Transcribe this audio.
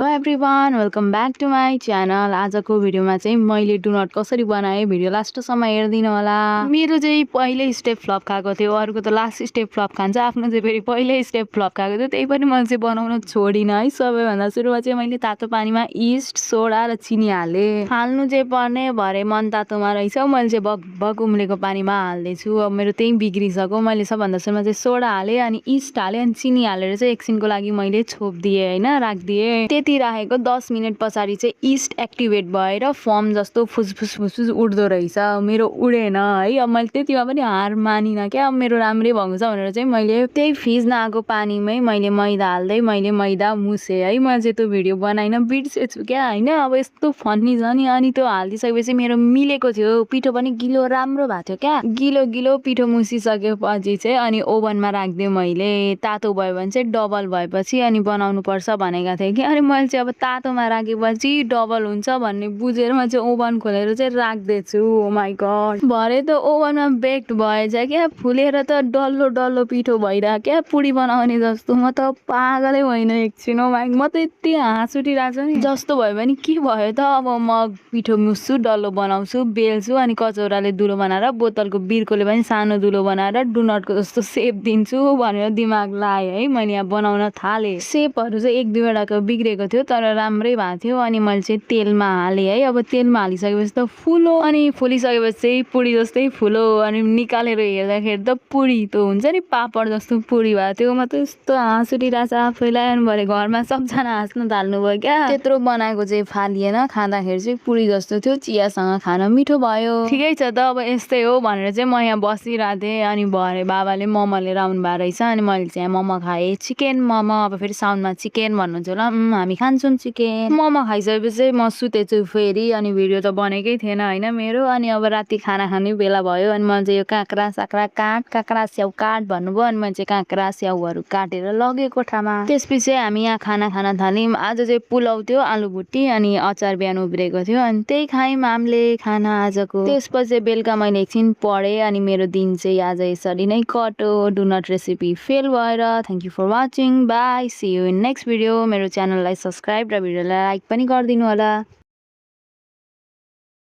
Hello everyone, welcome back to my channel. आजको भिडियोमा चाहिँ मैले डोनट कसरी बनाएँ भिडियो लास्टसम्म हेरिदिनु होला। मेरो चाहिँ पहिल्यै स्टेप फ्लप खाएको थियो, अरूको त लास्ट स्टेप फ्लप खान्छ, आफ्नो चाहिँ फेरि पहिल्यै स्टेप फ्लप खाएको थियो। त्यही पनि मैले चाहिँ बनाउन छोडिनँ है। सबैभन्दा सुरुमा चाहिँ मैले तातो पानीमा इस्ट, सोडा र चिनी हालेँ। हाल्नु चाहिँ पर्ने, भरे मन तातोमा रहेछ, मैले चाहिँ भग उम्लेको पानीमा हाल्दैछु। अब मेरो त्यही बिग्रिसक्यो। मैले सबभन्दा सुरुमा चाहिँ सोडा हालेँ, अनि इस्ट हालेँ, अनि चिनी हालेर चाहिँ एकछिनको लागि मैले छोपिदिएँ होइन, राखिदिएँ। त्यति राखेको 10 मिनट पछाडि चाहिँ इस्ट एक्टिभेट भएर फर्म जस्तो फुसफुस फुसफुस उड्दो रहेछ। मेरो उडेन है। अब मैले त्यतिमा पनि हार मानिनँ क्या, अब मेरो राम्रै भएको छ भनेर चाहिँ मैले त्यही फिज्न आएको पानीमै मैले मैदा हाल्दै मैले मैदा मुसेँ है। मैले चाहिँ त्यो भिडियो बनाइन, बिर्सेछु क्या होइन। अब यस्तो फन्नी छ नि। अनि त्यो हालिदिइसकेपछि मेरो मिलेको थियो, पिठो पनि गिलो राम्रो भएको थियो क्या। गिलो गिलो पिठो मुसिसकेपछि चाहिँ अनि ओभनमा राखिदिएँ मैले। तातो भयो भने चाहिँ डबल भएपछि अनि बनाउनु पर्छ भनेको थिएँ कि। अनि मैले चाहिँ अब तातोमा राखेपछि डबल हुन्छ भन्ने बुझेर मैले चाहिँ ओभन खोलेर चाहिँ राख्दैछु। ओ माई गड, भरे त ओभनमा बेक्ड भएछ क्या, फुलेर त डल्लो डल्लो पिठो भइरहेको क्या, पुडी बनाउने जस्तो। म त पागलै होइन एकछिन। ओ माई, म त यति हाँस उठिरहेको छ नि। जस्तो भयो भने के भयो त, अब म पिठो मुस्छु, डल्लो बनाउँछु, बेल्छु, अनि कचौराले दुलो बनाएर, बोतलको बिर्कोले पनि सानो दुलो बनाएर डोनटको जस्तो सेप दिन्छु भनेर दिमाग लाएँ है। मैले यहाँ बनाउन थालेँ। सेपहरू चाहिँ एक दुईवटाको बिग्रेको थियो तर राम्रै भएको थियो। अनि मैले चाहिँ तेलमा हालेँ है। अब तेलमा हालिसकेपछि त फुलो, अनि फुलिसकेपछि चाहिँ पुडी जस्तै फुलो, अनि निकालेर हेर्दाखेरि त पुडी त हुन्छ नि, पापड जस्तो पुडी भएको थियो। म त यस्तो हाँस उठिरहेको छ आफैलाई। अनि भरे घरमा सबजना हाँस्न थाल्नुभयो क्या। त्यत्रो बनाएको चाहिँ फालिएन, खाँदाखेरि चाहिँ पुडी जस्तो थियो, चियासँग खान मिठो भयो। ठिकै छ त, अब यस्तै हो भनेर चाहिँ म यहाँ बसिरहेको थिएँ। अनि भरे बाबाले मोमो लिएर आउनु भएको रहेछ, अनि मैले चाहिँ मोमो खाएँ, चिकन मोमो। अब फेरि साउन्डमा चिकन भन्नुहुन्छ होला, हामी खान्छौँ चिकन। मोमो खाइसकेपछि चाहिँ म सुतेछु फेरि। अनि भिडियो त बनेकै थिएन होइन मेरो। अनि अब राति खाना खाने बेला भयो। अनि मैले चाहिँ यो काँक्रा साक्रा काट, काँक्रा स्याउ काट भन्नुभयो। अनि मैले चाहिँ काँक्रा स्याउहरू काटेर लगेँ कोठामा। त्यसपछि हामी यहाँ खाना खान थाल्यौँ। आज चाहिँ पुलाउ थियो, आलु भुटी, अनि अचार बिहान उब्रेको थियो, अनि त्यही खायौँ हामीले खाना आजको। त्यसपछि बेलुका मैले एकछिन पढेँ, अनि मेरो दिन चाहिँ आज यसरी नै कट्यो। डोनट रेसिपी फेल भएर। Thank you for watching, bye, see you in next video. मेरो च्यानललाई सब्सक्राइब र भिडियोलाई लाइक पनि गरिदिनु होला।